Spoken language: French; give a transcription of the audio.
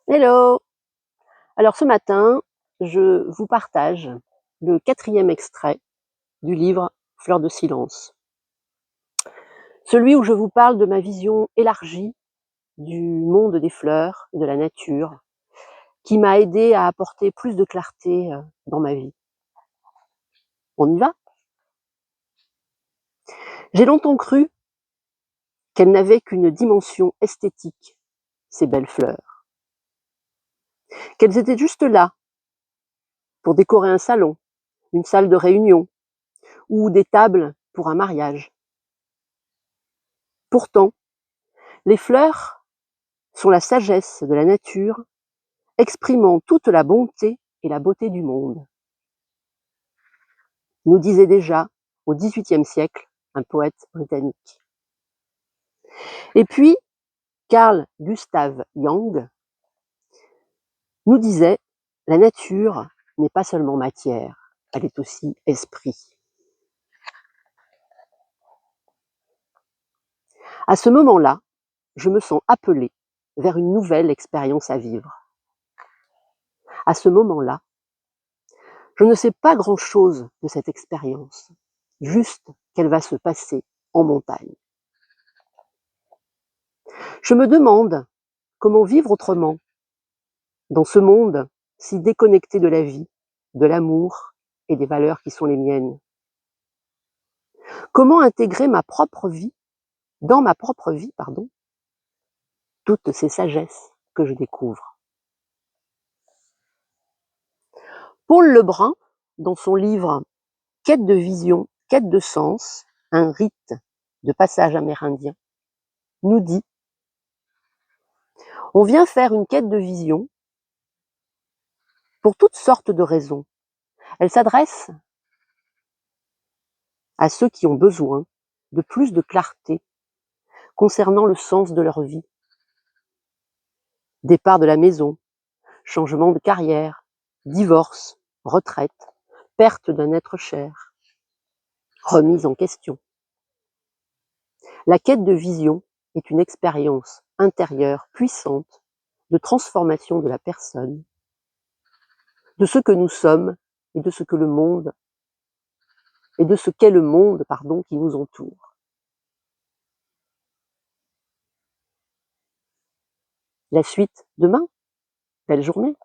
Hello! Alors ce matin, je vous partage le 4e extrait du livre Fleurs de silence. Celui où je vous parle de ma vision élargie du monde des fleurs et de la nature, qui m'a aidé à apporter plus de clarté, dans ma vie. On y va? J'ai longtemps cru qu'elles n'avaient qu'une dimension esthétique, ces belles fleurs. Qu'elles étaient juste là, pour décorer un salon, une salle de réunion ou des tables pour un mariage. Pourtant, les fleurs sont la sagesse de la nature, exprimant toute la bonté et la beauté du monde, nous disait déjà au XVIIIe siècle un poète britannique. Et puis, Carl Gustav Jung nous disait: la nature n'est pas seulement matière, elle est aussi esprit. À ce moment-là, je me sens appelée vers une nouvelle expérience à vivre. À ce moment-là, je ne sais pas grand-chose de cette expérience, juste qu'elle va se passer en montagne. Je me demande comment vivre autrement dans ce monde si déconnecté de la vie, de l'amour et des valeurs qui sont les miennes. Comment intégrer dans ma propre vie, toutes ces sagesses que je découvre. Paul Lebrun, dans son livre Quête de vision, quête de sens, un rite de passage amérindien, nous dit: on vient faire une quête de vision pour toutes sortes de raisons. Elle s'adresse à ceux qui ont besoin de plus de clarté concernant le sens de leur vie. Départ de la maison, changement de carrière, divorce, retraite, perte d'un être cher, remise en question. La quête de vision est une expérience intérieure puissante de transformation de la personne, de ce que nous sommes et de ce que le monde et de ce qu'est le monde, qui nous entoure. La suite demain. Belle journée.